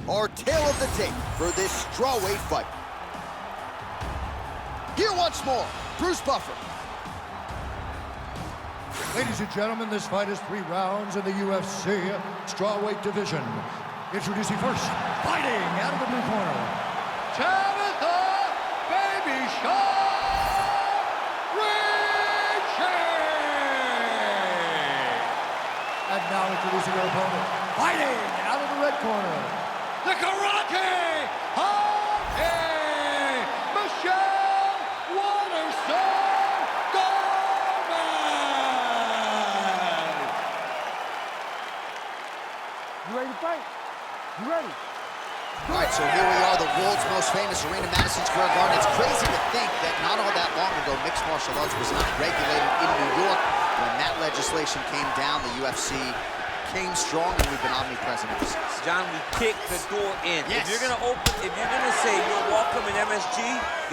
our tale of the tape for this strawweight fight. Here once more, Bruce Buffer. Ladies and gentlemen, this fight is 3 rounds in the UFC strawweight division. Introducing first, fighting out of the blue corner, Tabitha Baby Shark Ritchie! And now introducing her opponent, fighting out of the red corner, the Karate Hockey, Michelle Waterson! You ready to fight? You ready? All right, so here we are, the world's most famous arena, Madison Square Garden. It's crazy to think that not all that long ago, mixed martial arts was not regulated in New York. When that legislation came down, the UFC came strong, and we've been omnipresent ever since. John, we kicked the door in. Yes. If you're gonna say you're welcome in MSG,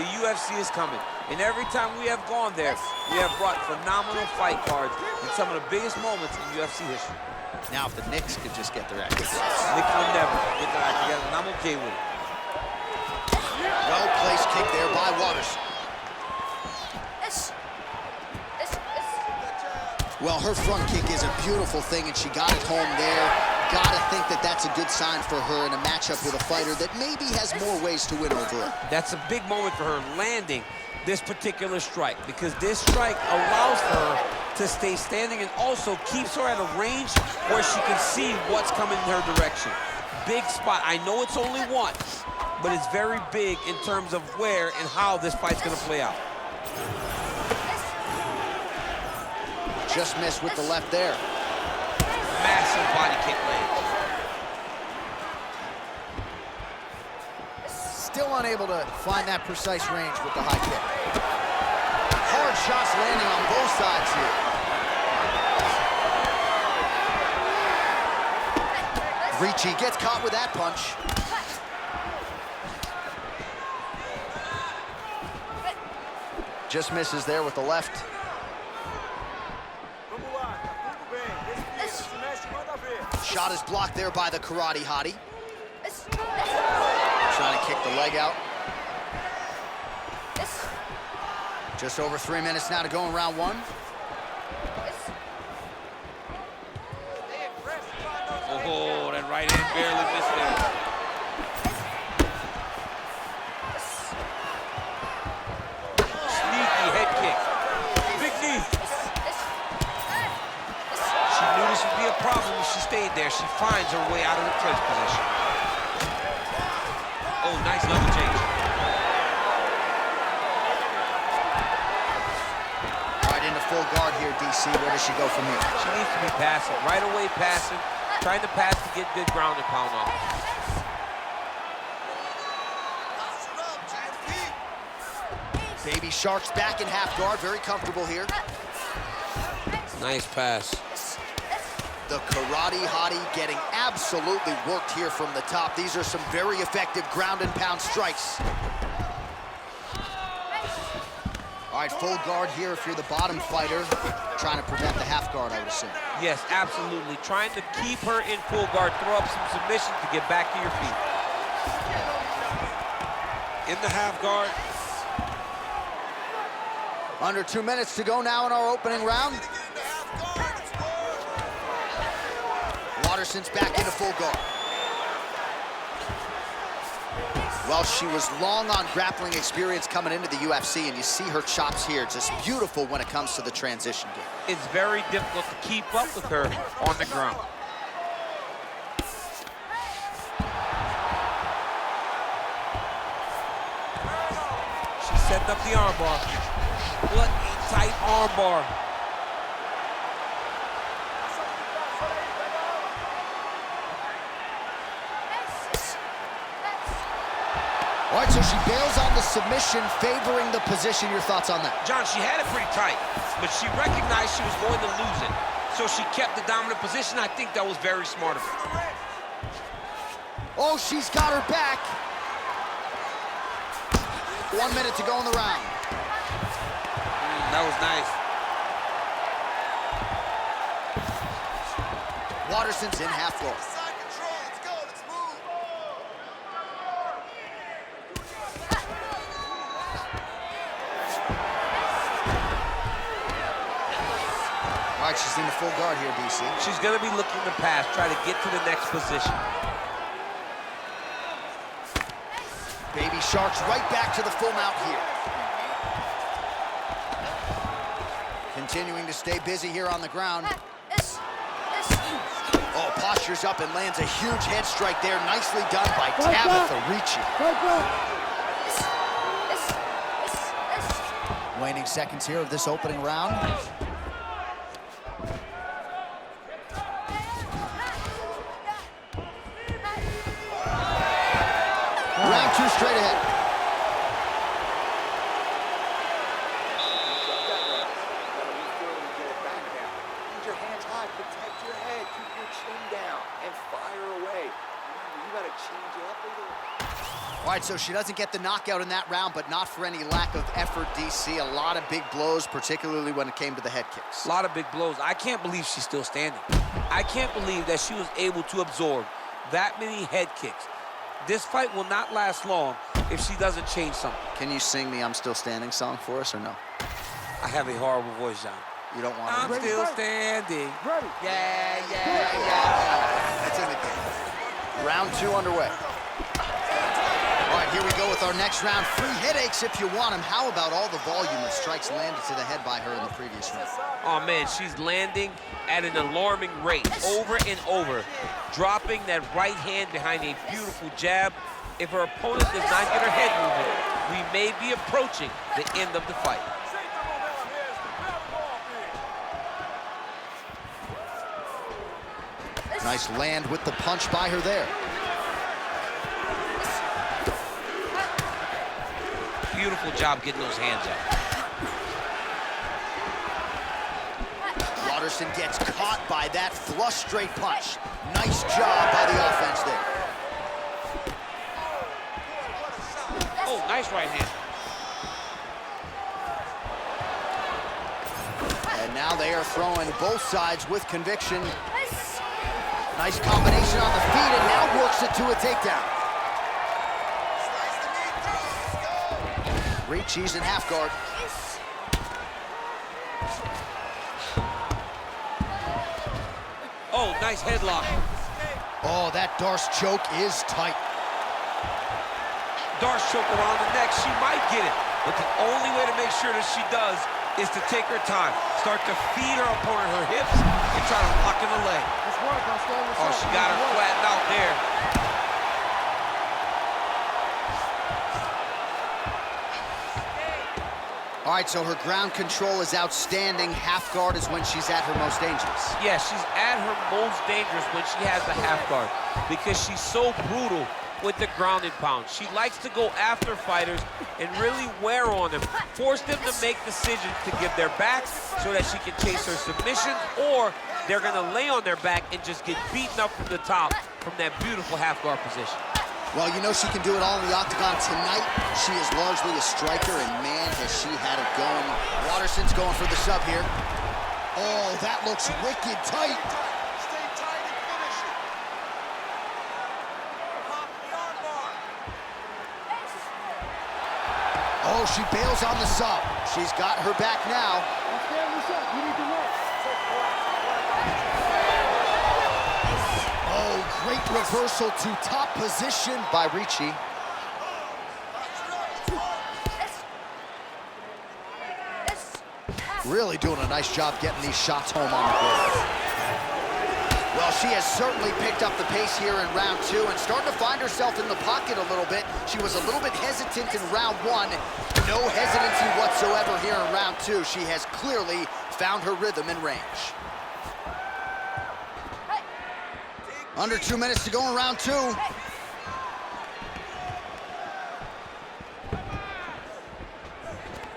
the UFC is coming. And every time we have gone there, we have brought phenomenal fight cards in some of the biggest moments in UFC history. Now, if the Knicks could just get their act together. Knicks would never get their act together, and I'm okay with it. Well-placed kick there by Waterson. Well, her front kick is a beautiful thing, and she got it home there. Gotta think that that's a good sign for her in a matchup with a fighter that maybe has more ways to win over her. That's a big moment for her, landing this particular strike, because this strike allows her to stay standing and also keeps her at a range where she can see what's coming in her direction. Big spot. I know it's only one, but it's very big in terms of where and how this fight's gonna play out. Just missed with the left there. Massive body kick lands. Still unable to find that precise range with the high kick. Hard shots landing on both sides here. Ritchie gets caught with that punch. Just misses there with the left. Shot is blocked there by the karate hottie. Trying to kick the leg out. Just over 3 minutes now to go in round 1. Oh, that right hand barely missed there. Sneaky head kick. Big knee. She knew this would be a problem if she stayed there. She finds her way out of the clinch position. Oh, nice level change. Right into full guard here, DC. Where does she go from here? She needs to be passing. Right away passing. Trying to pass to get good ground and pound off. Baby Shark's back in half guard. Very comfortable here. Nice pass. The karate hottie getting absolutely worked here from the top. These are some very effective ground and pound strikes. All right, full guard here if you're the bottom fighter. Trying to prevent the half guard, I would assume. Yes, absolutely. Trying to keep her in full guard, throw up some submission to get back to your feet. In the half guard. Under 2 minutes to go now in our opening round. Waterson's back into full guard. Well, she was long on grappling experience coming into the UFC, and you see her chops here, just beautiful when it comes to the transition game. It's very difficult to keep up with her on the ground. She's setting up the armbar. What a tight armbar. All right, so she bails on the submission, favoring the position. Your thoughts on that? John, she had it pretty tight, but she recognized she was going to lose it. So she kept the dominant position. I think that was very smart of her. Oh, she's got her back. 1 minute to go in the round. That was nice. Waterson's in half guard. right, she's in the full guard here, DC. She's going to be looking to pass, try to get to the next position. Baby Shark's right back to the full mount here. Continuing to stay busy here on the ground. Oh, postures up and lands a huge head strike there. Nicely done by Tabitha Ricci. Waning seconds here of this opening round. Round 2 straight ahead. Hold your hands high, protect your head, keep your chin down, and fire away. Remember, you gotta change it up a little. All right, so she doesn't get the knockout in that round, but not for any lack of effort, DC. A lot of big blows, particularly when it came to the head kicks. A lot of big blows. I can't believe she's still standing. I can't believe that she was able to absorb that many head kicks. This fight will not last long if she doesn't change something. Can you sing the I'm Still Standing song for us or no? I have a horrible voice, John. You don't want to? I'm still standing. Ready. Yeah. That's in the game. Round 2 underway. All right, here we go with our next round. Free headaches if you want them. How about all the volume of strikes landed to the head by her in the previous round? Oh, man, she's landing at an alarming rate, over and over, dropping that right hand behind a beautiful jab. If her opponent does not get her head moving, we may be approaching the end of the fight. Nice land with the punch by her there. Beautiful job getting those hands up. Waterston gets caught by that flush straight punch. Nice job by the offense there. Oh, nice right hand. And now they are throwing both sides with conviction. Nice combination on the feet, and now works it to a takedown. Ricci's in half guard. Oh, nice headlock. Oh, that Darce choke is tight. Darce choke around the neck. She might get it, but the only way to make sure that she does is to take her time. Start to feed her opponent her hips and try to lock in the leg. Let's work. I'll stand this Oh, up. she got her flattened out there. All right, so her ground control is outstanding. Half guard is when she's at her most dangerous. Yeah, she's at her most dangerous when she has the half guard because she's so brutal with the ground and pound. She likes to go after fighters and really wear on them, force them to make decisions to give their backs so that she can chase her submission, or they're gonna lay on their back and just get beaten up from the top from that beautiful half guard position. Well, you know she can do it all in the octagon tonight. She is largely a striker, and man, has she had it going. Waterston's going for the sub here. Oh, that looks wicked tight. Stay tight and finish it. Pop the armbar. Oh, she bails on the sub. She's got her back now. I'll stand this up. You need to work. Oh, great reversal to top position by Ricci. Really doing a nice job getting these shots home on the board. Well, she has certainly picked up the pace here in round 2 and starting to find herself in the pocket a little bit. She was a little bit hesitant in round 1. No hesitancy whatsoever here in round 2. She has clearly found her rhythm and range. Under 2 minutes to go in round 2.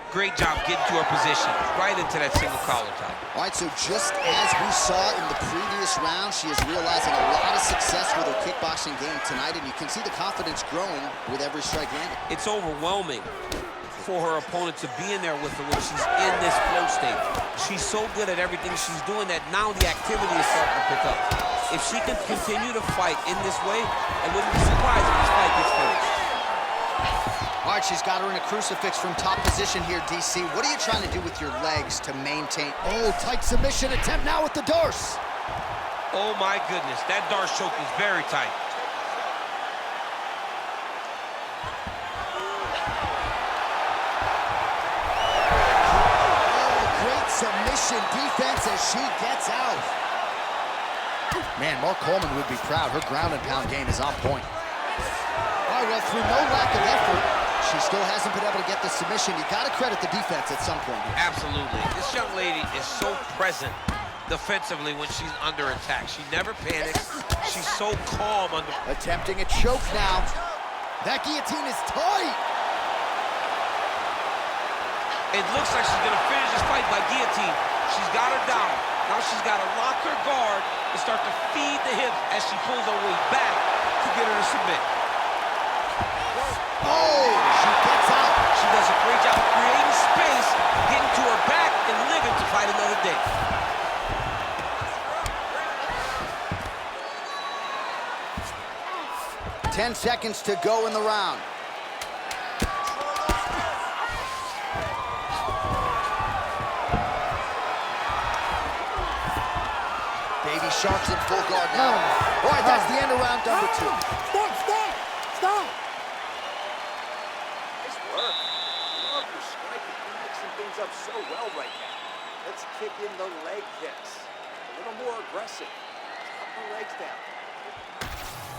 Great job getting to her position, right into that single collar tie. All right, so just as we saw in the previous round, she is realizing a lot of success with her kickboxing game tonight, and you can see the confidence growing with every strike landed. It's overwhelming for her opponent to be in there with her when she's in this flow state. She's so good at everything she's doing that now the activity is starting to pick up. If she can continue to fight in this way, I wouldn't be surprised if this fight gets finished. All right, she's got her in a crucifix from top position here, DC. What are you trying to do with your legs to maintain? Oh, tight submission attempt now with the Darce. Oh my goodness, that Darce choke is very tight. Oh, great submission defense as she gets out. Man, Mark Coleman would be proud. Her ground and pound game is on point. All right, well, through no lack of effort, she still hasn't been able to get the submission. You got to credit the defense at some point here. Absolutely. This young lady is so present defensively when she's under attack. She never panics. She's so calm under... Attempting a choke now. That guillotine is tight. It looks like she's gonna finish this fight by guillotine. She's got her down. Now she's got to lock her guard and start to feed the hips as she pulls her weight back to get her to submit. Oh, she gets out. She does a great job of creating space, getting to her back, and living to fight another day. Ten seconds to go in the round. Baby Shark's in full guard now. All right, that's the end of round number 2. Stop! Nice work. Love your striking. You're mixing things up so well right now. Let's kick in the leg kicks. A little more aggressive. Drop the legs down.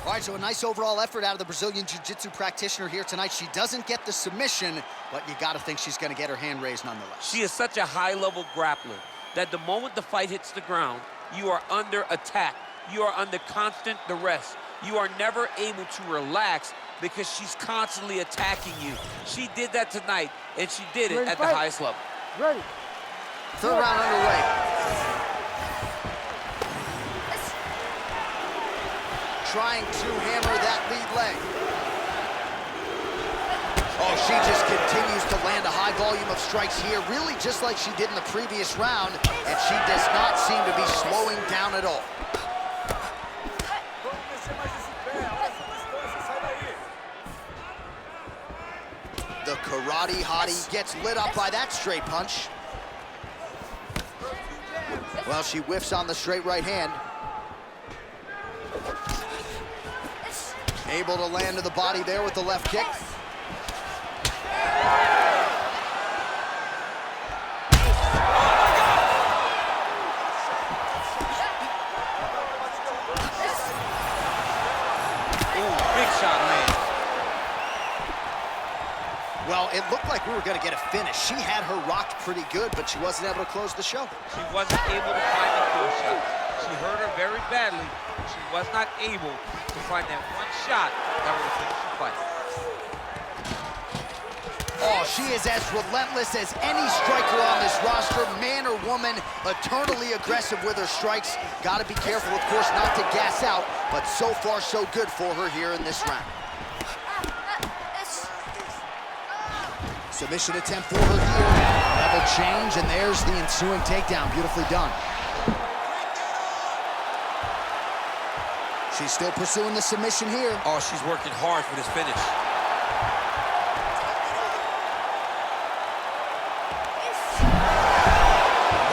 All right, so a nice overall effort out of the Brazilian Jiu-Jitsu practitioner here tonight. She doesn't get the submission, but you got to think she's going to get her hand raised nonetheless. She is such a high-level grappler that the moment the fight hits the ground, you are under attack. You are under constant duress. You are never able to relax because she's constantly attacking you. She did that tonight, and she did it at the highest level. Ready. Third round underway. Trying to hammer that lead leg. Oh, she just continues to land a high volume of strikes here, really just like she did in the previous round, and she does not seem to be slowing down at all. The karate hottie gets lit up by that straight punch. Well, she whiffs on the straight right hand. Able to land to the body there with the left kick. Well, it looked like we were going to get a finish. She had her rocked pretty good, but she wasn't able to close the show. She wasn't able to find the kill shot. She hurt her very badly. She was not able to find that one shot that would finish the fight. Oh, she is as relentless as any striker on this roster, man or woman, eternally aggressive with her strikes. Got to be careful, of course, not to gas out, but so far so good for her here in this round. Submission attempt for her here. Level change, and there's the ensuing takedown. Beautifully done. She's still pursuing the submission here. Oh, she's working hard for this finish.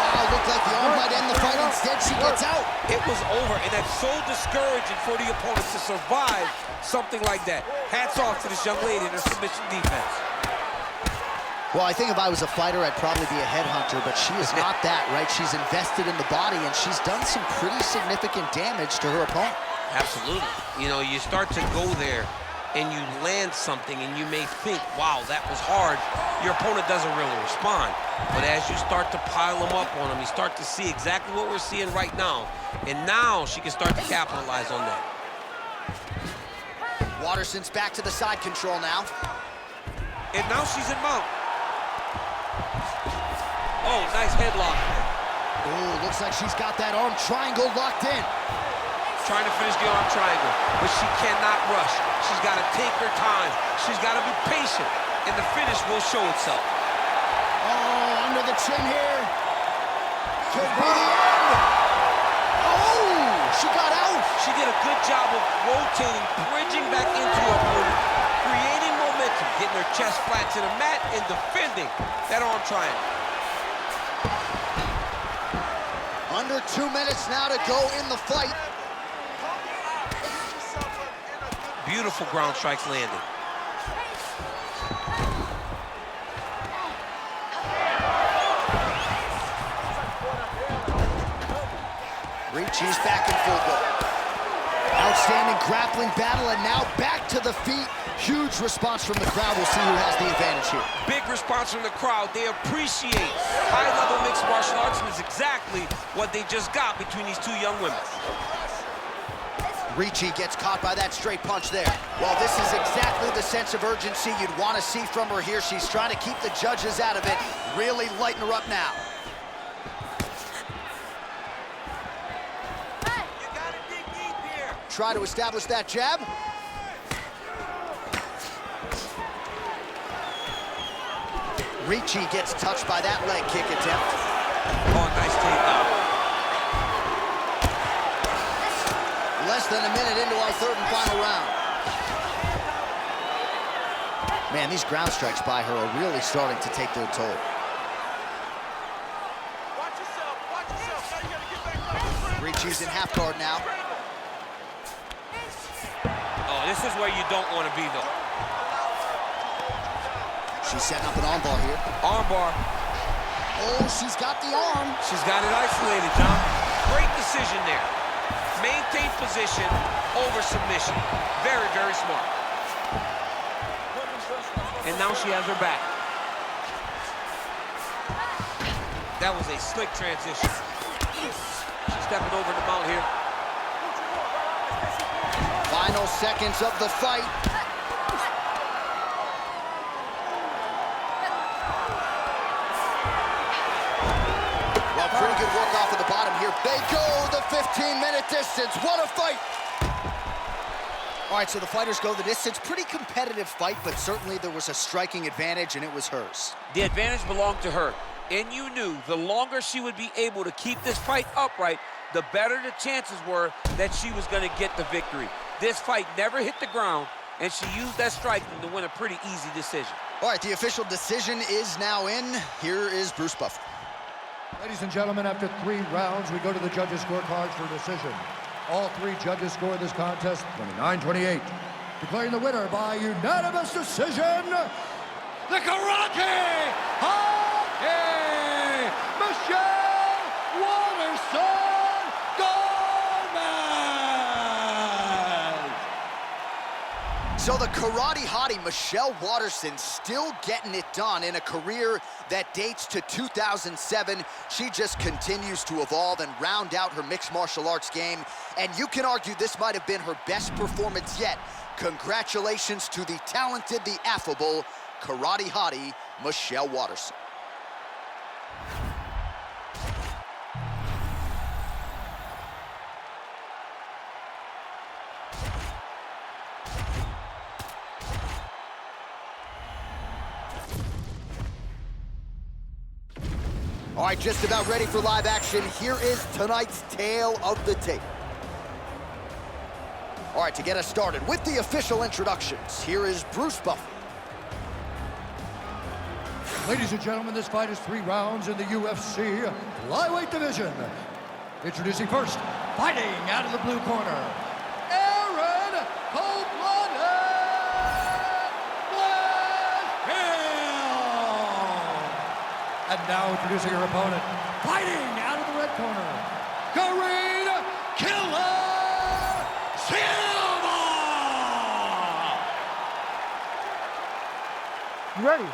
Wow, looked like the arm might end the fight. Instead, she gets out. It was over, and that's so discouraging for the opponent to survive something like that. Hats off to this young lady in her submission defense. Well, I think if I was a fighter, I'd probably be a headhunter, but she is not that, right? She's invested in the body, and she's done some pretty significant damage to her opponent. Absolutely. You know, you start to go there, and you land something, and you may think, wow, that was hard. Your opponent doesn't really respond. But as you start to pile them up on him, you start to see exactly what we're seeing right now. And now she can start to capitalize on that. Waterson's back to the side control now. And now she's in mount. Oh, nice headlock. Oh, looks like she's got that arm triangle locked in. Trying to finish the arm triangle, but she cannot rush. She's got to take her time. She's got to be patient, and the finish will show itself. Oh, under the chin here. Could be the end. Oh, she got out. She did a good job of rotating, bridging back into her opponent, creating momentum, momentum, getting her chest flat to the mat and defending that arm triangle. Under 2 minutes now to go in the fight. Beautiful ground strikes landing. Ricci's back in full go. Outstanding grappling battle, and now back to the feet. Huge response from the crowd. We'll see who has the advantage here. Big response from the crowd. They appreciate high-level mixed martial arts, and it's exactly what they just got between these two young women. Ricci gets caught by that straight punch there. Well, this is exactly the sense of urgency you'd want to see from her here. She's trying to keep the judges out of it. Really lighten her up now. You gotta dig deep here. Try to establish that jab. Ricci gets touched by that leg kick attempt. Oh, nice takedown. Less than a minute into our third and final round. Man, these ground strikes by her are really starting to take their toll. Watch yourself. Watch yourself. Now you gotta get back up. Ricci's in half guard now. Oh, this is where you don't want to be, though. She's setting up an armbar here. Armbar. Oh, she's got the arm. She's got it isolated, John. Great decision there. Maintain position over submission. Very, very smart. And now she has her back. That was a slick transition. She's stepping over the mount here. Final seconds of the fight. Well, pretty good work off of the bottom here. They go the 15-minute distance. What a fight! All right, so the fighters go the distance. Pretty competitive fight, but certainly there was a striking advantage, and it was hers. The advantage belonged to her. And you knew the longer she would be able to keep this fight upright, the better the chances were that she was going to get the victory. This fight never hit the ground, and she used that striking to win a pretty easy decision. All right, the official decision is now in. Here is Bruce Buffer. Ladies and gentlemen, after 3 rounds, we go to the judges' scorecards for decision. All 3 judges scored this contest 29-28. Declaring the winner by unanimous decision, the Karate Hockey, Michelle Waterson Gomez. So the karate hottie, Michelle Waterson, still getting it done in a career that dates to 2007. She just continues to evolve and round out her mixed martial arts game. And you can argue this might have been her best performance yet. Congratulations to the talented, the affable karate hottie, Michelle Waterson. All right, just about ready for live action. Here is tonight's tale of the tape. All right, to get us started with the official introductions, here is Bruce Buffer. Ladies and gentlemen, this fight is 3 rounds in the UFC flyweight division. Introducing first, fighting out of the blue corner, Aaron And now introducing her opponent, fighting out of the red corner, Karina Killer Silva! You ready?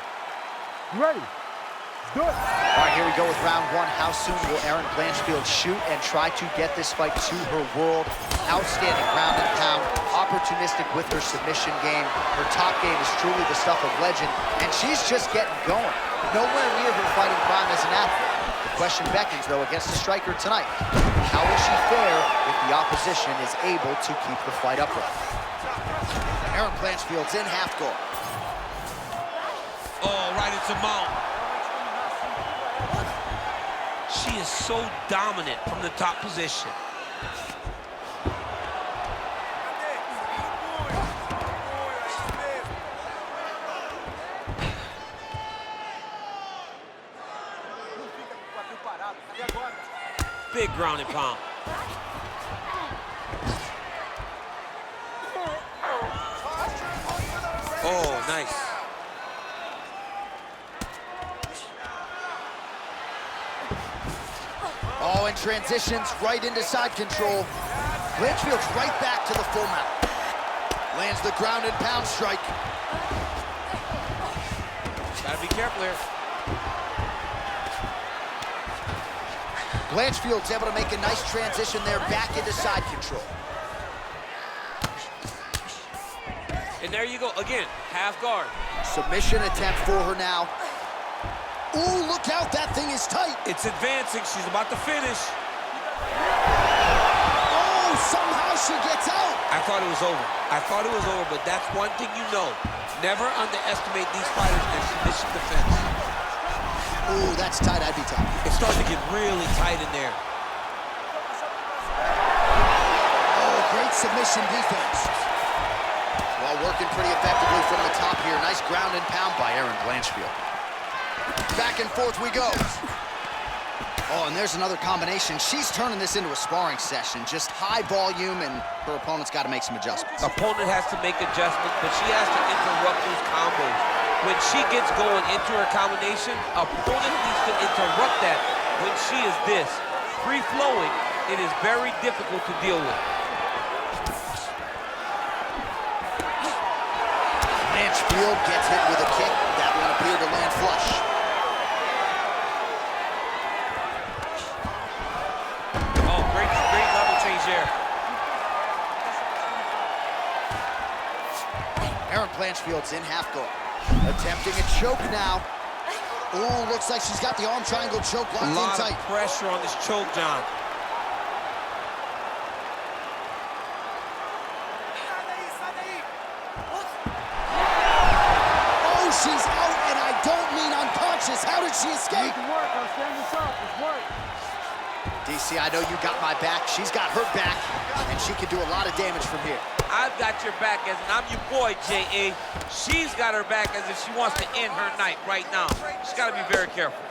You ready? Let's do it. All right, here we go with round 1. How soon will Erin Blanchfield shoot and try to get this fight to her world? Outstanding ground and pound, opportunistic with her submission game. Her top game is truly the stuff of legend, and she's just getting going. Nowhere near her fighting prime as an athlete. The question beckons, though, against the striker tonight. How will she fare if the opposition is able to keep the fight upright? Erin Blanchfield's in half guard. Oh, right into mount. She is so dominant from the top position. big ground and pound. Oh, nice. Oh, and transitions right into side control. Blanchfield's right back to the full mount. Lands the ground and pound strike. Gotta be careful here. Blanchfield's able to make a nice transition there back into side control. And there you go, again, half guard. Submission attempt for her now. Ooh, look out, that thing is tight. It's advancing, she's about to finish. Oh, somehow she gets out. I thought it was over. But that's one thing you know. Never underestimate these fighters in submission defense. Ooh, that's tight, I'd be tight. It's starting to get really tight in there. Oh, great submission defense. Well, working pretty effectively from the top here. Nice ground and pound by Erin Blanchfield. Back and forth we go. Oh, and there's another combination. She's turning this into a sparring session. Just high volume, and her opponent's got to make some adjustments. Opponent has to make adjustments, but she has to interrupt these combos. When she gets going into her combination, opponent needs to interrupt that. When she is this, free-flowing, it is very difficult to deal with. Blanchfield gets hit with a kick. That one appeared to land flush. Oh, great level change there. Erin Blanchfield's in half guard. Attempting a choke now. Ooh, looks like she's got the arm triangle choke locked in A lot tight. of pressure on this choke, John. Oh, she's out, and I don't mean unconscious. How did she escape? It's work. I'm standing up. It's work. DC, I know you got my back. She's got her back, and she can do a lot of damage from here. I've got your back as in I'm your boy, J.A. She's got her back as if she wants to end her night right now. She's got to be very careful.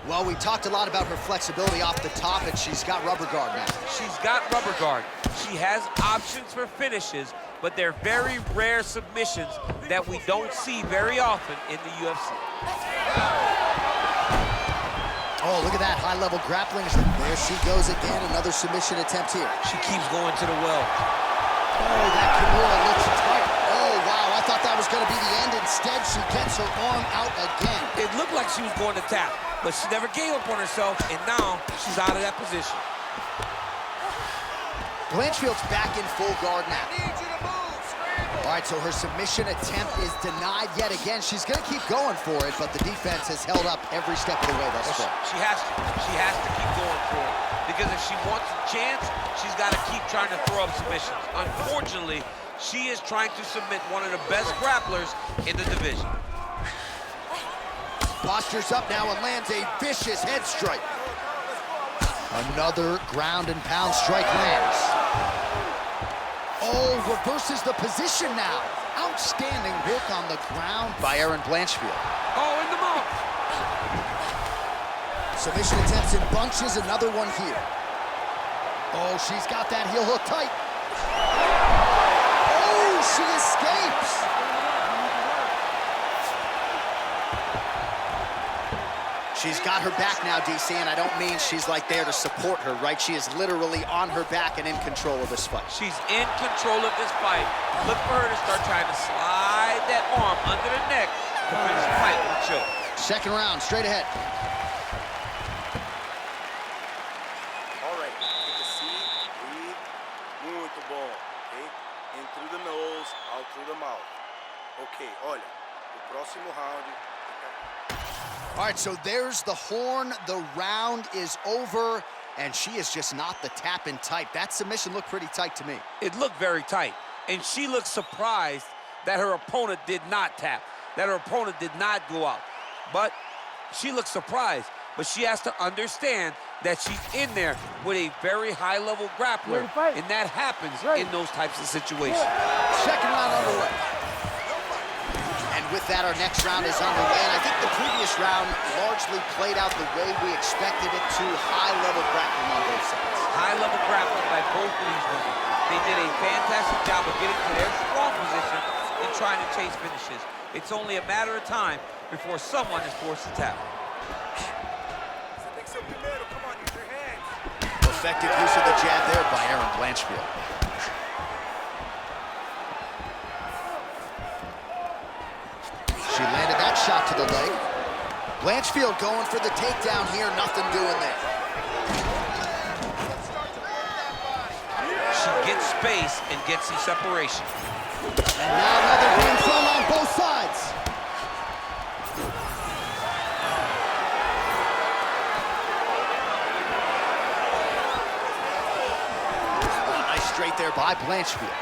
Well, we talked a lot about her flexibility off the top, and she's got rubber guard now. She's got rubber guard. She has options for finishes, but they're very rare submissions that we don't see very often in the UFC. Oh, look at that high-level grappling. There she goes again, another submission attempt here. She keeps going to the well. Oh, that Kimura looks tight. Oh, wow, I thought that was going to be the end. Instead, she gets her arm out again. It looked like she was going to tap, but she never gave up on herself, and now she's out of that position. Blanchfield's back in full guard now. All right, so her submission attempt is denied yet again. She's going to keep going for it, but the defense has held up every step of the way thus far. She has to. She has to keep going for it. Because if she wants a chance, she's got to keep trying to throw up submissions. Unfortunately, she is trying to submit one of the best grapplers in the division. Postures up now and lands a vicious head strike. Another ground and pound strike lands. Oh, reverses the position now. Outstanding work on the ground by Erin Blanchfield. Oh, in the mouth. Submission attempts in bunches, another one here. Oh, she's got that heel hook tight. Oh, she escapes. She's got her back now, DC, and I don't mean she's like there to support her, right? She is literally on her back and in control of this fight. She's in control of this fight. Look for her to start trying to slide that arm under the neck to finish the fight with a choke. Second round, straight ahead. All right, take a seat, breathe. Muito bom, okay? In through the nose, out through the mouth. Okay, olha, o próximo round. All right, so there's the horn. The round is over, and she is just not the tap-in type. That submission looked pretty tight to me. It looked very tight, and she looked surprised that her opponent did not tap, that her opponent did not go out. But she looked surprised, but she has to understand that she's in there with a very high-level grappler, and that happens in those types of situations. Second round underway. And with that, our next round is underway, and I think the previous round largely played out the way we expected it to. High-level grappling on both sides. High-level grappling by both of these women. They did a fantastic job of getting to their strong position and trying to chase finishes. It's only a matter of time before someone is forced to tap. Effective use of the jab there by Erin Blanchfield. She landed that shot to the leg. Blanchfield going for the takedown here, nothing doing there. She gets space and gets some separation. And now another hand thrown on both sides. Nice straight there by Blanchfield.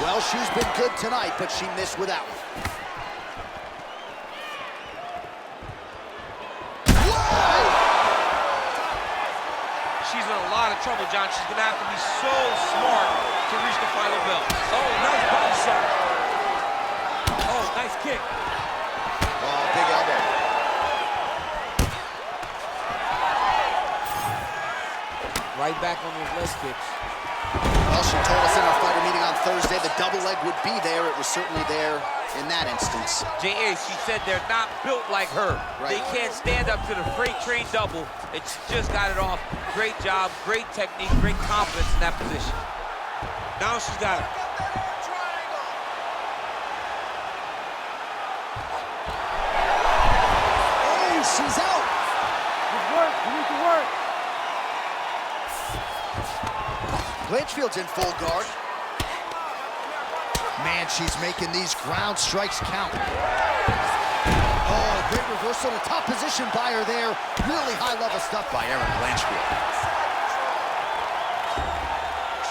Well, she's been good tonight, but she missed with that one. She's in a lot of trouble, John. She's going to have to be so smart to reach the final bell. Oh, nice body shot. Oh, nice kick. Oh, big elbow. Right back on those leg kicks. Well, she told us in our fighter meeting on Thursday the double leg would be there. It was certainly there in that instance. J.A., she said they're not built like her. Right. They can't stand up to the freight train double, and she just got it off. Great job, great technique, great confidence in that position. Now she's got it. Oh, she's out. Good work. You need to work. Blanchfield's in full guard. Man, she's making these ground strikes count. Oh, great reversal to top position by her there. Really high-level stuff by Erin Blanchfield.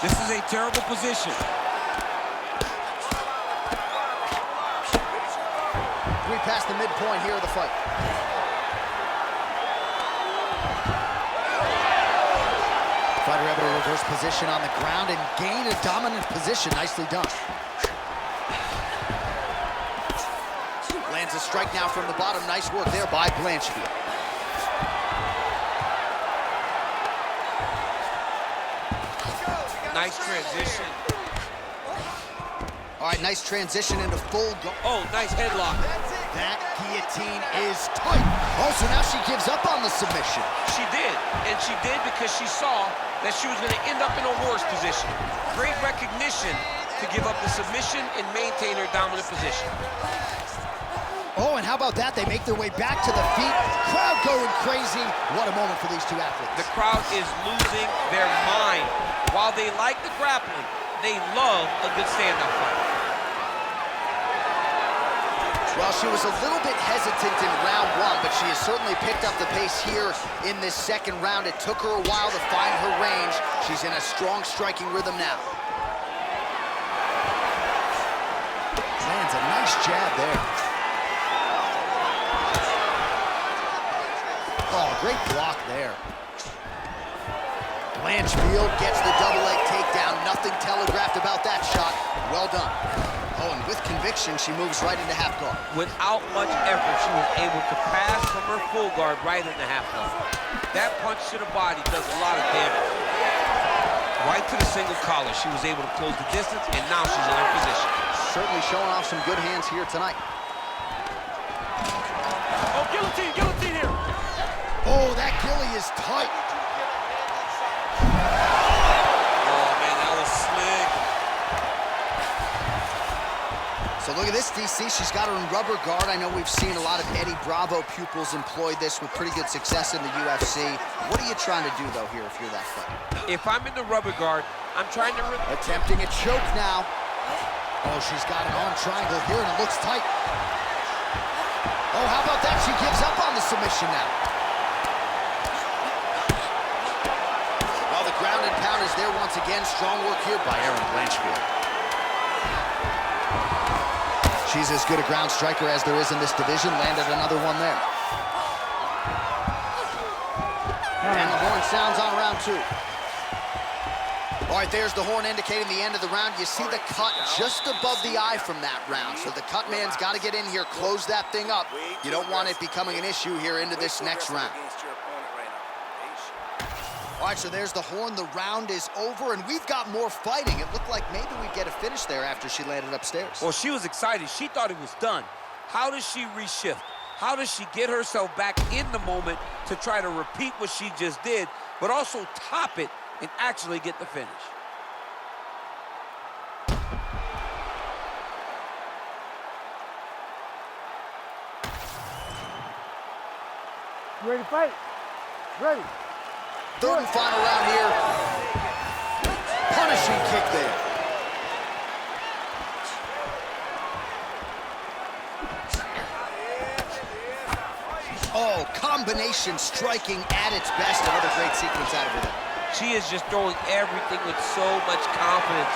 This is a terrible position. We passed the midpoint here of the fight. Fighter able to reverse position on the ground and gain a dominant position. Nicely done. Lands a strike now from the bottom. Nice work there by Blanchfield. Nice transition. All right, nice transition into full guard. Oh, nice headlock. That guillotine is tight. Oh, so now she gives up on the submission. She did, and she did because she saw that she was going to end up in a worse position. Great recognition to give up the submission and maintain her dominant position. Oh, and how about that? They make their way back to the feet. Crowd going crazy. What a moment for these two athletes. The crowd is losing their mind. While they like the grappling, they love a good stand-up fight. Well, she was a little bit hesitant in round one, but she has certainly picked up the pace here in this second round. It took her a while to find her range. She's in a strong striking rhythm now. Lands a nice jab there. Oh, great block there. Blanchfield gets the double leg takedown. Nothing telegraphed about that shot. Well done. Oh, and with conviction, she moves right into half guard. Without much effort, she was able to pass from her full guard right into half guard. That punch to the body does a lot of damage. Right to the single collar. She was able to close the distance, and now she's in her position. Certainly showing off some good hands here tonight. Oh, guillotine here. Oh, that gilly is tight. Oh, man, that was slick. So look at this, DC. She's got her in rubber guard. I know we've seen a lot of Eddie Bravo pupils employ this with pretty good success in the UFC. What are you trying to do, though, here if you're that fighter? If I'm in the rubber guard, I'm trying to... Attempting a choke now. Oh, she's got an arm triangle here, and it looks tight. Oh, how about that? She gives up on the submission now. Well, the ground and pound is there once again. Strong work here by Erin Blanchfield. She's as good a ground striker as there is in this division. Landed another one there. And the horn sounds on round two. All right, there's the horn indicating the end of the round. You see the cut just above the eye from that round. So the cut man's got to get in here, close that thing up. You don't want it becoming an issue here into this next round. All right, so there's the horn. The round is over, and we've got more fighting. It looked like maybe we'd get a finish there after she landed upstairs. Well, she was excited. She thought it was done. How does she reshift? How does she get herself back in the moment to try to repeat what she just did, but also top it and actually get the finish? You ready to fight? Ready. Third and final round here. Punishing kick there. Oh, combination striking at its best. Another great sequence out of her there. She is just throwing everything with so much confidence.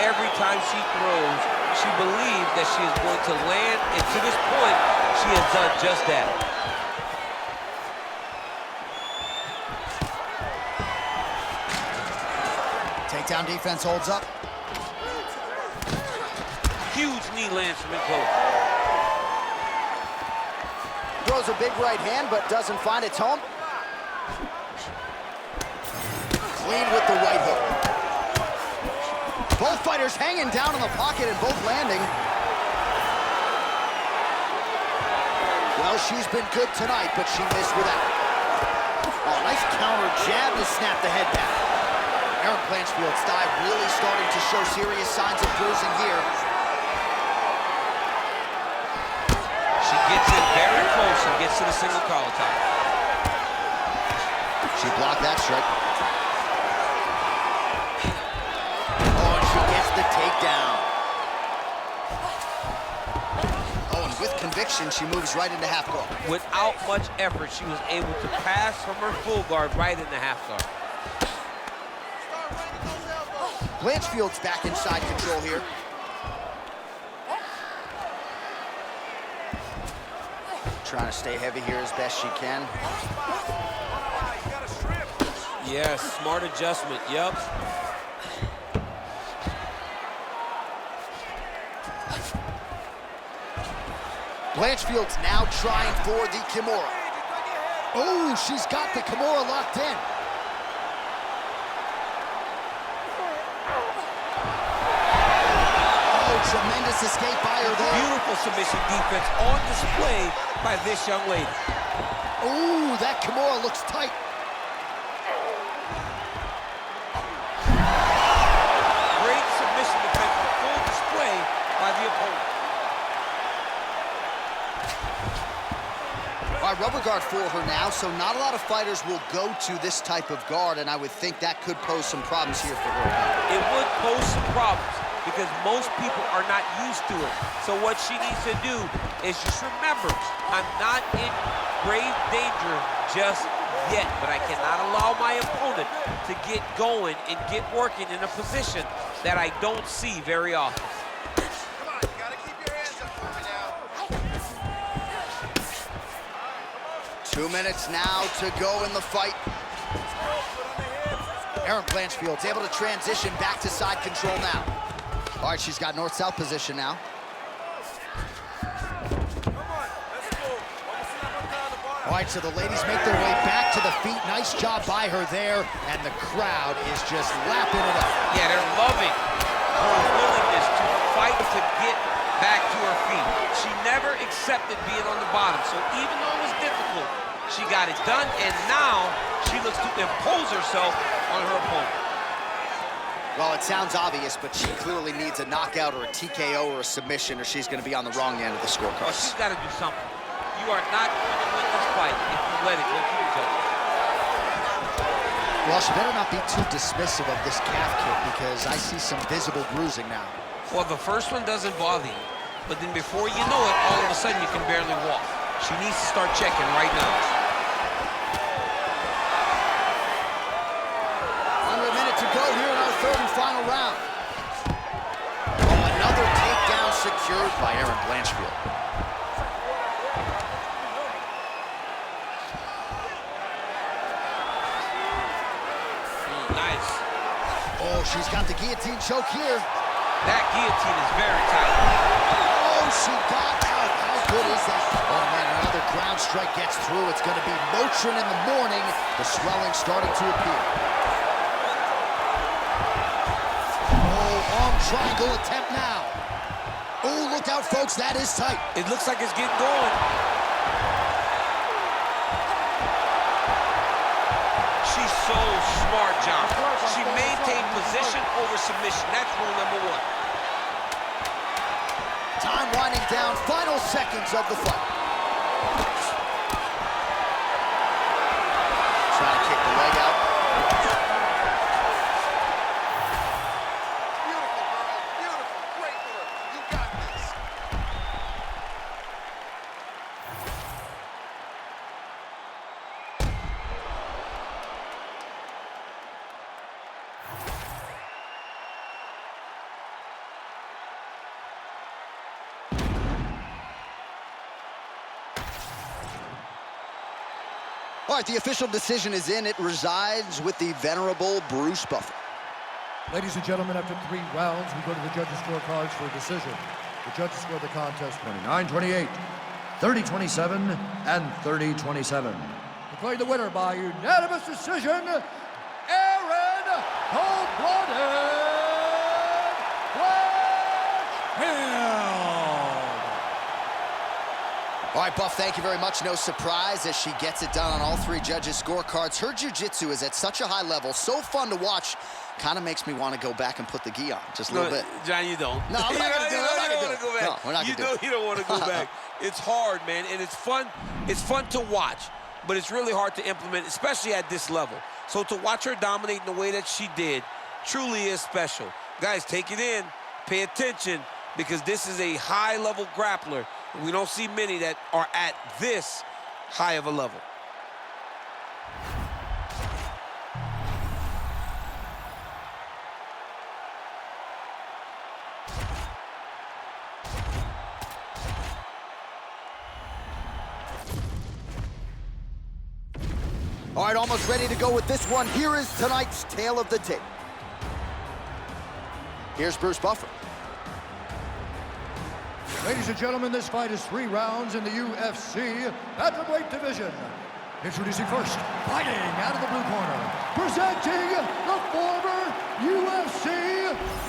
Every time she throws, she believes that she is going to land, and to this point, she has done just that. Takedown defense holds up. Huge knee lands from in close. Throws a big right hand, but doesn't find its home. Clean with the right hook. Both fighters hanging down in the pocket and both landing. Well, she's been good tonight, but she missed with that. Oh, nice counter jab to snap the head back. Erin Blanchfield's thigh really starting to show serious signs of bruising here. She gets in very close and gets to the single collar top. She blocked that strike. Oh, and she gets the takedown. Oh, and with conviction, she moves right into half guard. Without much effort, she was able to pass from her full guard right into half guard. Blanchfield's back inside control here. Trying to stay heavy here as best she can. Yes, smart adjustment, yep. Blanchfield's now trying for the Kimura. Oh, she's got the Kimura locked in. Tremendous escape by her there. Beautiful submission defense on display by this young lady. Ooh, that Kimura looks tight. Great submission defense on full display by the opponent. All right, rubber guard for her now, so not a lot of fighters will go to this type of guard, and I would think that could pose some problems here for her. It would pose some problems, because most people are not used to it. So what she needs to do is just remember, I'm not in grave danger just yet, but I cannot allow my opponent to get going and get working in a position that I don't see very often. Come on, you gotta keep your hands up for me now. 2 minutes now to go in the fight. Erin Blanchfield's able to transition back to side control now. All right, she's got north-south position now. All right, so the ladies make their way back to the feet. Nice job by her there, and the crowd is just lapping it up. Yeah, they're loving her willingness to fight to get back to her feet. She never accepted being on the bottom, so even though it was difficult, she got it done, and now she looks to impose herself on her opponent. Well, it sounds obvious, but she clearly needs a knockout or a TKO or a submission, or she's going to be on the wrong end of the scorecard. Well, she's got to do something. You are not going to win this fight if you let it go through the judges. Well, she better not be too dismissive of this calf kick, because I see some visible bruising now. Well, the first one doesn't bother you, but then before you know it, all of a sudden you can barely walk. She needs to start checking right now. Go here in our third and final round. Oh, another takedown secured by Erin Blanchfield. Nice. Oh, she's got the guillotine choke here. That guillotine is very tight. Oh, she got out. How good is that? Oh, man, another ground strike gets through. It's going to be Motrin in the morning. The swelling starting to appear. Oh, arm triangle attempt now. Oh, look out, folks. That is tight. It looks like it's getting going. She's so smart, John. She maintained position over submission. That's rule number one. Time winding down. Final seconds of the fight. Trying to kick the leg out. Beautiful, girl. Beautiful. Great work. You got this. All right, the official decision is in. It resides with the venerable Bruce Buffer. Ladies and gentlemen, after 3 rounds, we go to the judges' scorecards for a decision. The judges score the contest 29-28, 30-27, and 30-27. Declaring the winner by unanimous decision, Aaron Cold-Blooded All right, Buff, thank you very much. No surprise as she gets it done on all 3 judges' scorecards. Her jiu-jitsu is at such a high level, so fun to watch, kind of makes me want to go back and put the gi on just a little bit. John, you don't. No, I'm not going to do it. I'm not going to do it. Go back. No, we're not going to do it. You don't want to go back. It's hard, man, and it's fun. It's fun to watch, but it's really hard to implement, especially at this level. So to watch her dominate in the way that she did truly is special. Guys, take it in. Pay attention, because this is a high-level grappler. We don't see many that are at this high of a level. All right, almost ready to go with this one. Here is tonight's tale of the tape. Here's Bruce Buffer. Ladies and gentlemen, this fight is 3 rounds in the UFC bantamweight division. Introducing first, fighting out of the blue corner, presenting the former UFC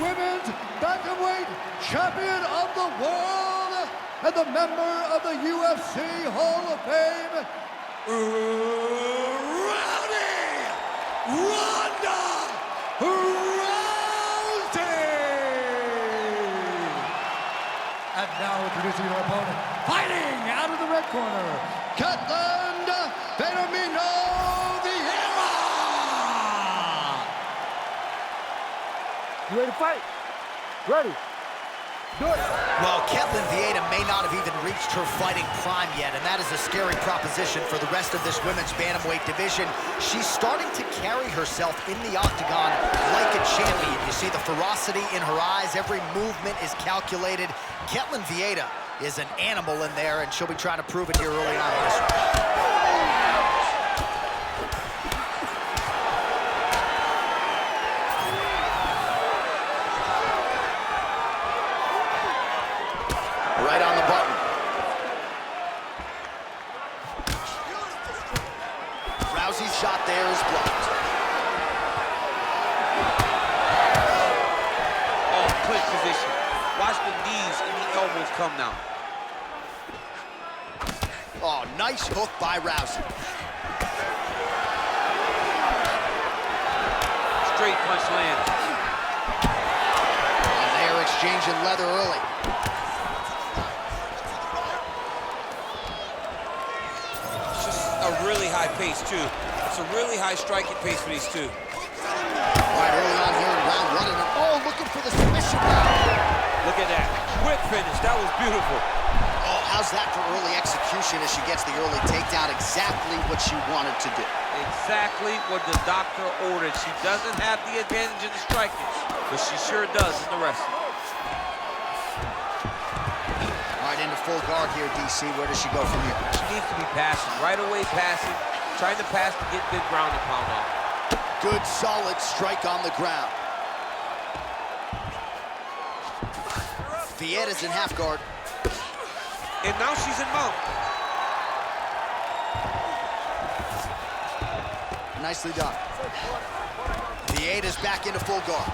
Women's Bantamweight Champion of the World and the member of the UFC Hall of Fame, Ronda And now introducing your opponent, fighting out of the red corner, Katlyn Benaminho Vieira. You ready to fight? Ready. Do it. Well, Katlyn Vieira may not have even reached her fighting prime yet, and that is a scary proposition for the rest of this women's bantamweight division. She's starting to carry herself in the octagon like a champion. You see the ferocity in her eyes. Every movement is calculated. Katlyn Vieira is an animal in there, and she'll be trying to prove it here early on in this one. Right on the button. Rousey's shot there is blocked. Oh, clinch position. Watch the knees and the elbows come now. Oh, nice hook by Rousey. Straight punch lands. And they are exchanging leather early. A really high pace, too. It's a really high striking pace for these two. All right, early on here in round 1. And oh, looking for the submission now. Look at that. Quick finish. That was beautiful. Oh, how's that for early execution as she gets the early takedown? Exactly what she wanted to do. Exactly what the doctor ordered. She doesn't have the advantage in the striking, but she sure does in the wrestling. All right, into full guard here, DC. Where does she go from here? She needs to be passing. Right away passing. Trying to pass to get good ground and pound off. Good, solid strike on the ground. Vietta's in half guard. And now she's in mount. Nicely done. Vietta's back into full guard.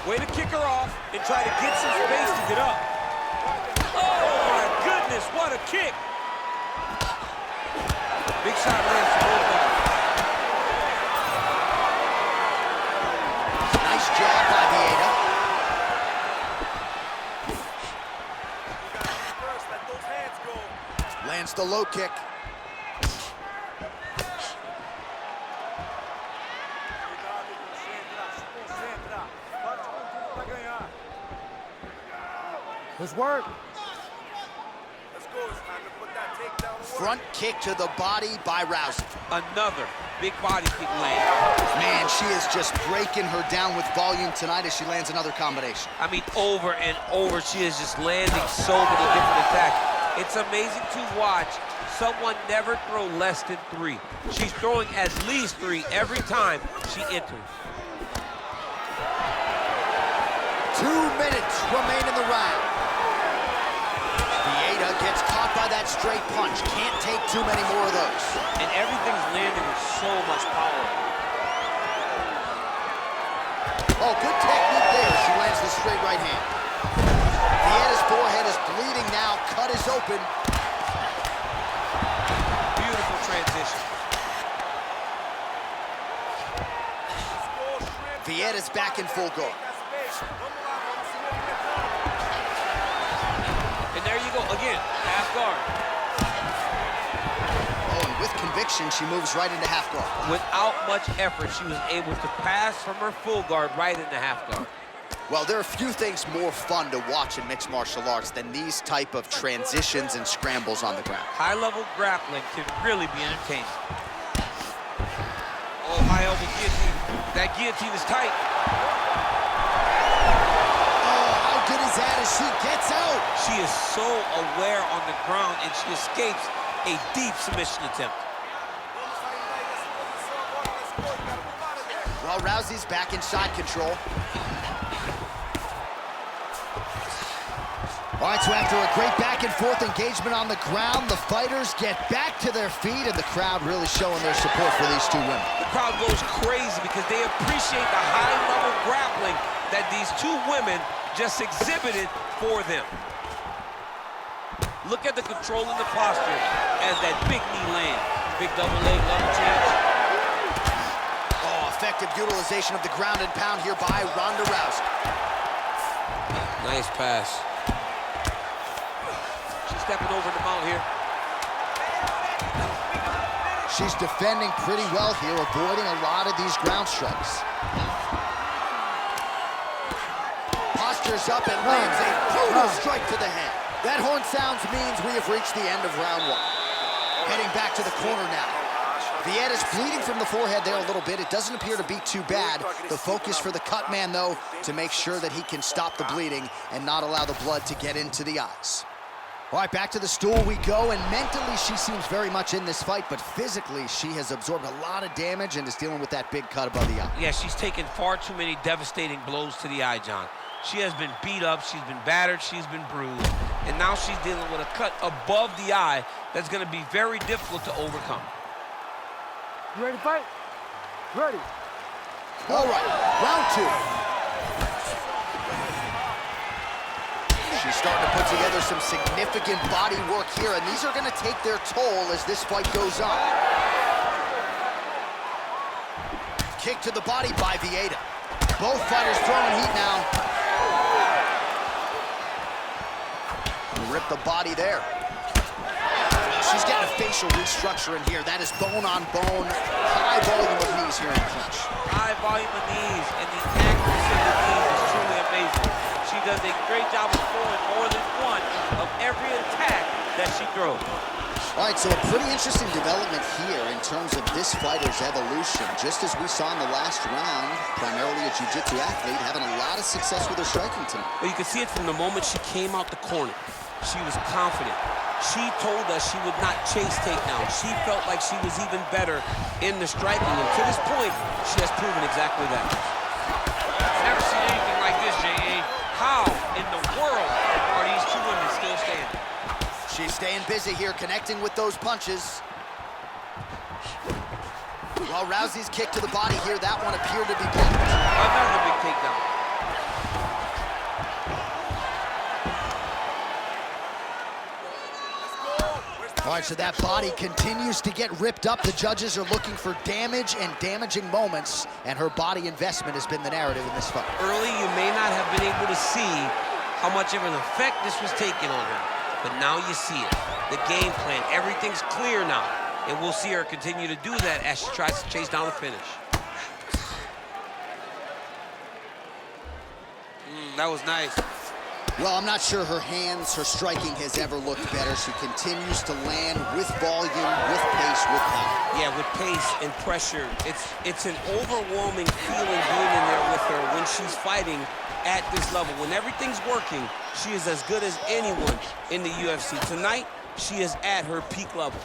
Way to kick her off and try to get some space to get up. Oh my goodness, what a kick. Big shot lands to both guards. Nice jab by Vietta. Let those hands go. Lands the low kick. Let's work. Let's go. It's time to put that takedown to work. Front kick to the body by Rousey. Another big body kick land. Man, she is just breaking her down with volume tonight as she lands another combination. I mean, over and over, she is just landing so many different attacks. It's amazing to watch someone never throw less than 3. She's throwing at least 3 every time she enters. 2 minutes remain in the round. Vietta gets caught by that straight punch. Can't take too many more of those. And everything's landing with so much power. Oh, good technique there. She lands the straight right hand. Vietta's forehead is bleeding now. Cut is open. Beautiful transition. Vietta's back in full guard. And there you go, again, half guard. Oh, and with conviction, she moves right into half guard. Without much effort, she was able to pass from her full guard right into half guard. Well, there are few things more fun to watch in mixed martial arts than these type of transitions and scrambles on the ground. High-level grappling can really be entertaining. Oh, high elbow guillotine. That guillotine is tight. Oh, how good is that as she gets out? She is so aware on the ground, and she escapes a deep submission attempt. Well, Rousey's back in side control. All right, so after a great back-and-forth engagement on the ground, the fighters get back to their feet, and the crowd really showing their support for these two women. The crowd goes crazy because they appreciate the high-level grappling that these two women just exhibited for them. Look at the control in the posture as that big knee lands. Big double leg level change. Oh, effective utilization of the ground and pound here by Ronda Rousey. Nice pass. She's stepping over the mount here. She's defending pretty well here, avoiding a lot of these ground strikes. Postures up and lands a brutal strike to the head. That horn sounds means we have reached the end of round 1. Heading back to the corner now. Vietta's bleeding from the forehead there a little bit. It doesn't appear to be too bad. The focus for the cut man, though, to make sure that he can stop the bleeding and not allow the blood to get into the eyes. All right, back to the stool we go, and mentally she seems very much in this fight, but physically she has absorbed a lot of damage and is dealing with that big cut above the eye. Yeah, she's taken far too many devastating blows to the eye, John. She has been beat up, she's been battered, she's been bruised, and now she's dealing with a cut above the eye that's going to be very difficult to overcome. You ready to fight? Ready. All right, round 2. She's starting to put together some significant body work here, and these are going to take their toll as this fight goes on. Kick to the body by Vietta. Both fighters throwing heat now. Rip the body there. She's getting a facial restructure in here. That is bone on bone, high volume of knees here in the clinch. High volume of knees, and the accuracy of the knees is truly amazing. She does a great job of throwing more than one of every attack that she throws. All right, so a pretty interesting development here in terms of this fighter's evolution. Just as we saw in the last round, primarily a jiu-jitsu athlete, having a lot of success with her striking tonight. Well, you can see it from the moment she came out the corner. She was confident. She told us she would not chase takedowns. She felt like she was even better in the striking, and to this point, she has proven exactly that. Never seen anything like this, J.A. How in the world are these two women still standing? She's staying busy here, connecting with those punches. Well, Rousey's kick to the body here, that one appeared to be blocked. Another big takedown. All right, so that body continues to get ripped up. The judges are looking for damage and damaging moments, and her body investment has been the narrative in this fight. Early, you may not have been able to see how much of an effect this was taking on her, but now you see it. The game plan, everything's clear now, and we'll see her continue to do that as she tries to chase down the finish. That was nice. Well, I'm not sure her hands, her striking has ever looked better. She continues to land with volume, with pace, with power. Yeah, with pace and pressure. It's an overwhelming feeling being in there with her when she's fighting at this level. When everything's working, she is as good as anyone in the UFC. Tonight, she is at her peak level.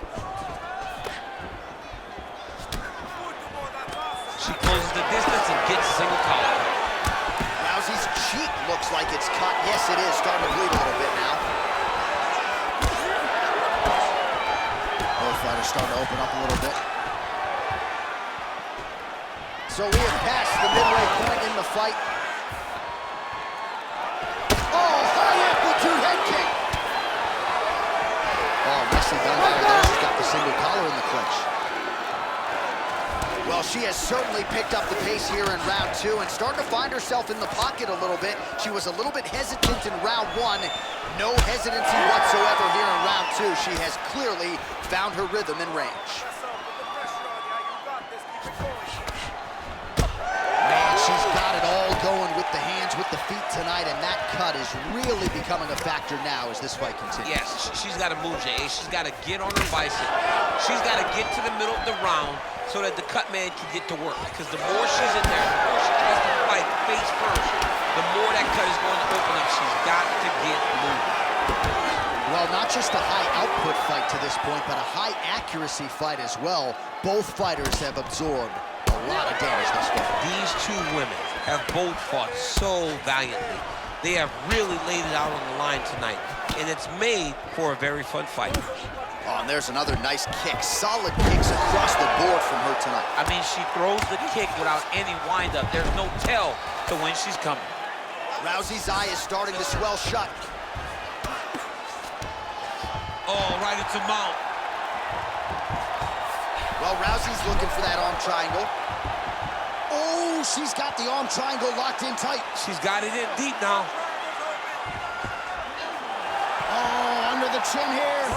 She closes the distance and gets a single collar. Rousey's cheek looks like it's cut. Yes, it is. Starting to bleed a little bit now. Both fighters starting to open up a little bit. So we have passed the midway point in the fight. Oh, high amplitude head kick. Oh, nicely done by her. She's got the single collar in the clinch. Well, she has certainly picked up the pace here in round two and starting to find herself in the pocket a little bit. She was a little bit hesitant in round one. No hesitancy whatsoever here in round two. She has clearly found her rhythm and range. Man, she's got it all going with the hands, with the feet tonight, and that cut is really becoming a factor now as this fight continues. Yes, she's got to move, Jay. She's got to get on her bicycle. She's got to get to the middle of the round so that the cut man can get to work. Because the more she's in there, the more she tries to fight face first, the more that cut is going to open up. She's got to get moving. Well, not just a high output fight to this point, but a high accuracy fight as well. Both fighters have absorbed a lot of damage this far. These two women have both fought so valiantly. They have really laid it out on the line tonight, and it's made for a very fun fight. Oh, and there's another nice kick. Solid kicks across the board from her tonight. I mean, she throws the kick without any wind-up. There's no tell to when she's coming. Rousey's eye is starting to swell shut. Oh, right into mount. Well, Rousey's looking for that arm triangle. Oh, she's got the arm triangle locked in tight. She's got it in deep now. Oh, under the chin here.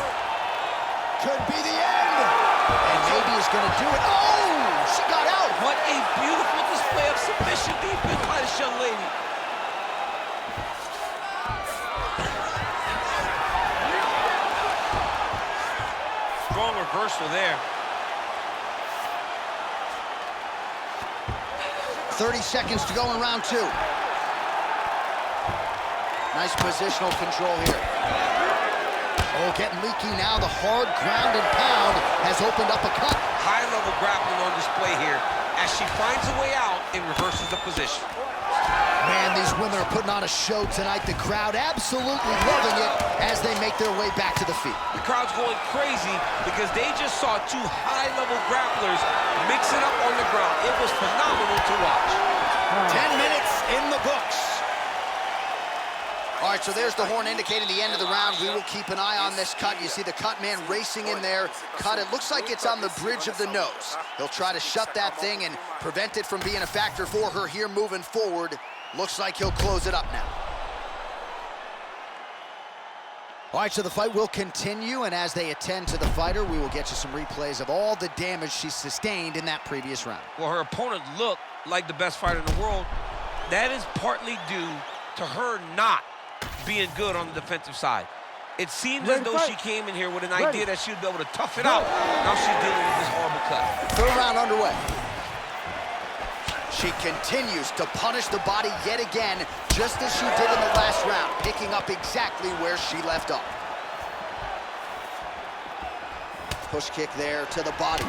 Could be the end. And maybe is going to do it. Oh, she got out. What a beautiful display of submission defense by this young lady. Strong reversal there. 30 seconds to go in round two. Nice positional control here. Oh, getting leaky now. The hard ground and pound has opened up a cut. High-level grappling on display here as she finds a way out and reverses the position. Man, these women are putting on a show tonight. The crowd absolutely loving it as they make their way back to the feet. The crowd's going crazy because they just saw two high-level grapplers mix it up on the ground. It was phenomenal to watch. 10 minutes in the books. All right, so there's the horn indicating the end of the round. We will keep an eye on this cut. You see the cut man racing in there. Cut, it looks like it's on the bridge of the nose. He'll try to shut that thing and prevent it from being a factor for her here moving forward. Looks like he'll close it up now. All right, so the fight will continue, and as they attend to the fighter, we will get you some replays of all the damage she sustained in that previous round. Well, her opponent looked like the best fighter in the world. That is partly due to her not being good on the defensive side. It seems as though she came in here with an idea that she would be able to tough it out. Now she's dealing with this horrible cut. Third round underway. She continues to punish the body yet again, just as she did in the last round, picking up exactly where she left off. Push kick there to the body.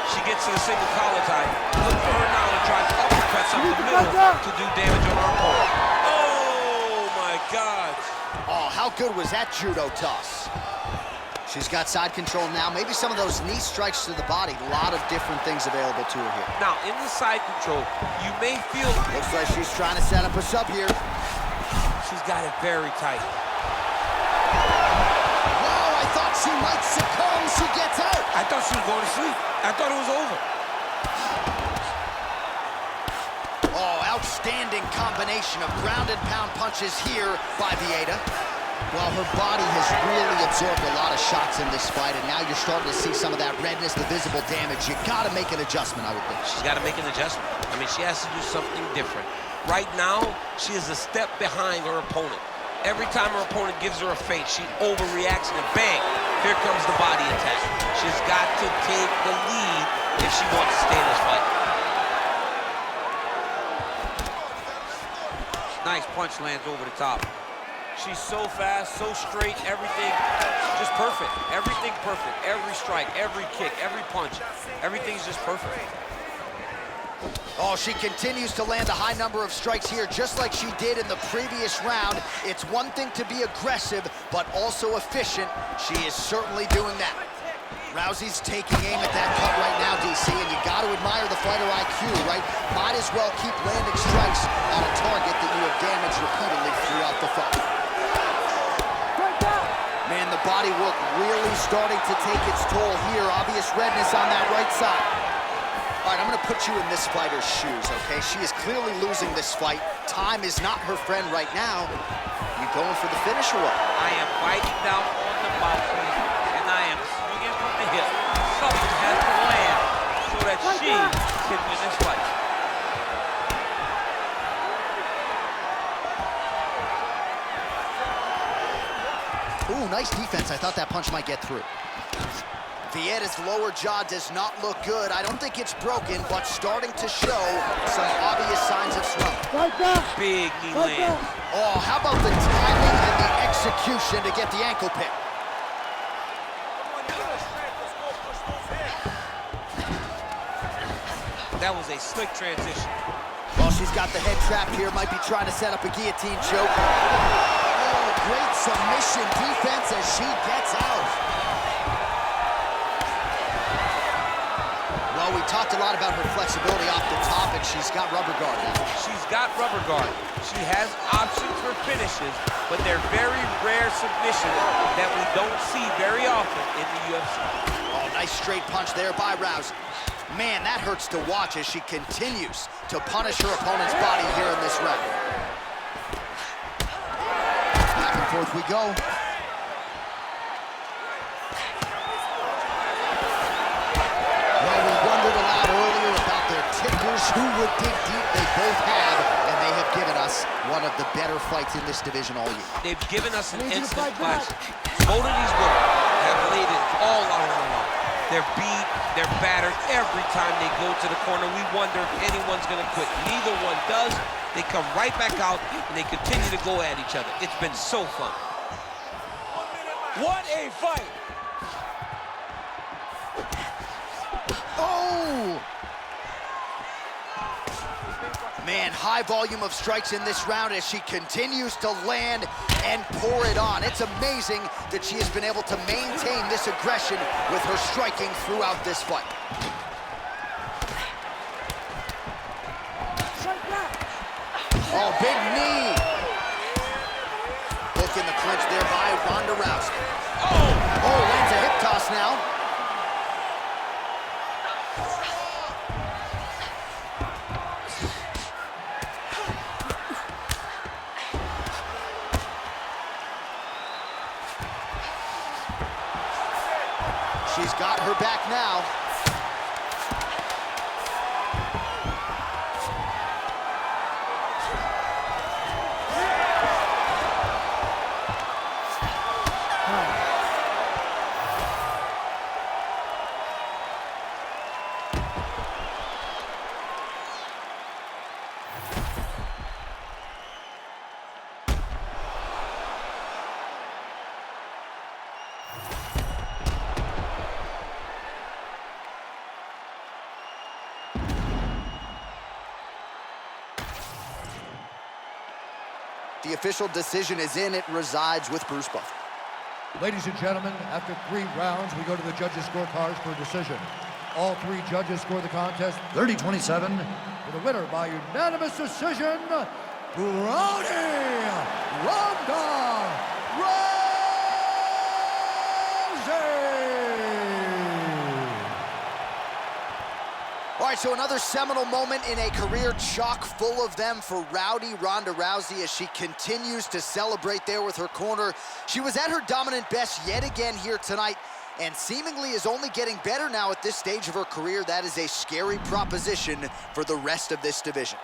She gets to the single collar tie. Look for her now to try to uppercut up the middle to do damage on our opponent. Oh, my God. Oh, how good was that judo toss? She's got side control now. Maybe some of those knee strikes to the body. A lot of different things available to her here. Now, in the side control, you may feel... Looks like she's trying to set up a sub here. She's got it very tight. Wow, I thought she might succumb. She gets out. I thought she was going to sleep. I thought it was over. Oh, outstanding combination of ground and pound punches here by Vieta. Well, her body has really absorbed a lot of shots in this fight, and now you're starting to see some of that redness, the visible damage. You got to make an adjustment, I would think. She's got to make an adjustment. I mean, she has to do something different. Right now, she is a step behind her opponent. Every time her opponent gives her a feint, she overreacts, and bang, here comes the body attack. She's got to take the lead if she wants to stay in this fight. Nice punch lands over the top. She's so fast, so straight, everything just perfect. Everything perfect. Every strike, every kick, every punch, everything's just perfect. Oh, she continues to land a high number of strikes here, just like she did in the previous round. It's one thing to be aggressive, but also efficient. She is certainly doing that. Rousey's taking aim at that cut right now, DC, and you got to admire the fighter IQ, right? Might as well keep landing strikes on a target that you have damaged repeatedly throughout the fight. Man, the body work really starting to take its toll here. Obvious redness on that right side. All right, I'm gonna put you in this fighter's shoes, okay? She is clearly losing this fight. Time is not her friend right now. You going for the finish or what? I am biting down on the mouthpiece, and I am swinging from the hip. Something has to land so that she can win this fight. Ooh, nice defense. I thought that punch might get through. Vieta's lower jaw does not look good. I don't think it's broken, but starting to show some obvious signs of swelling. Big knee land. Oh, how about the timing and the execution to get the ankle pick? That was a slick transition. Well, she's got the head trapped here. Might be trying to set up a guillotine choke. Oh, great submission defense as she gets out. Well, we talked a lot about her flexibility off the top, and she's got rubber guard now. She's got rubber guard. She has options for finishes, but they're very rare submissions that we don't see very often in the UFC. Oh, nice straight punch there by Rousey. Man, that hurts to watch as she continues to punish her opponent's body here in this round. Back and forth we go. Well, we wondered a lot earlier about their tickers, who would dig deep. They both have, and they have given us one of the better fights in this division all year. They've given us an instant classic. Both of these women have laid it all out on the line. They're beat, they're battered every time they go to the corner. We wonder if anyone's gonna quit. Neither one does. They come right back out and they continue to go at each other. It's been so fun. What a fight! Oh! Man, high volume of strikes in this round as she continues to land and pour it on. It's amazing that she has been able to maintain this aggression with her striking throughout this fight. Oh, big knee. Hook in the clinch there by Ronda Rousey. Oh, lands a hip toss now. She's got her back now. The official decision is in. It resides with Bruce Buffer. Ladies and gentlemen, after 3 rounds, we go to the judges' scorecards for a decision. All 3 judges score the contest 30-27 for the winner by unanimous decision, Rowdy Ronda Rousey! All right, so another seminal moment in a career chock full of them for Rowdy Ronda Rousey as she continues to celebrate there with her corner. She was at her dominant best yet again here tonight and seemingly is only getting better now at this stage of her career. That is a scary proposition for the rest of this division.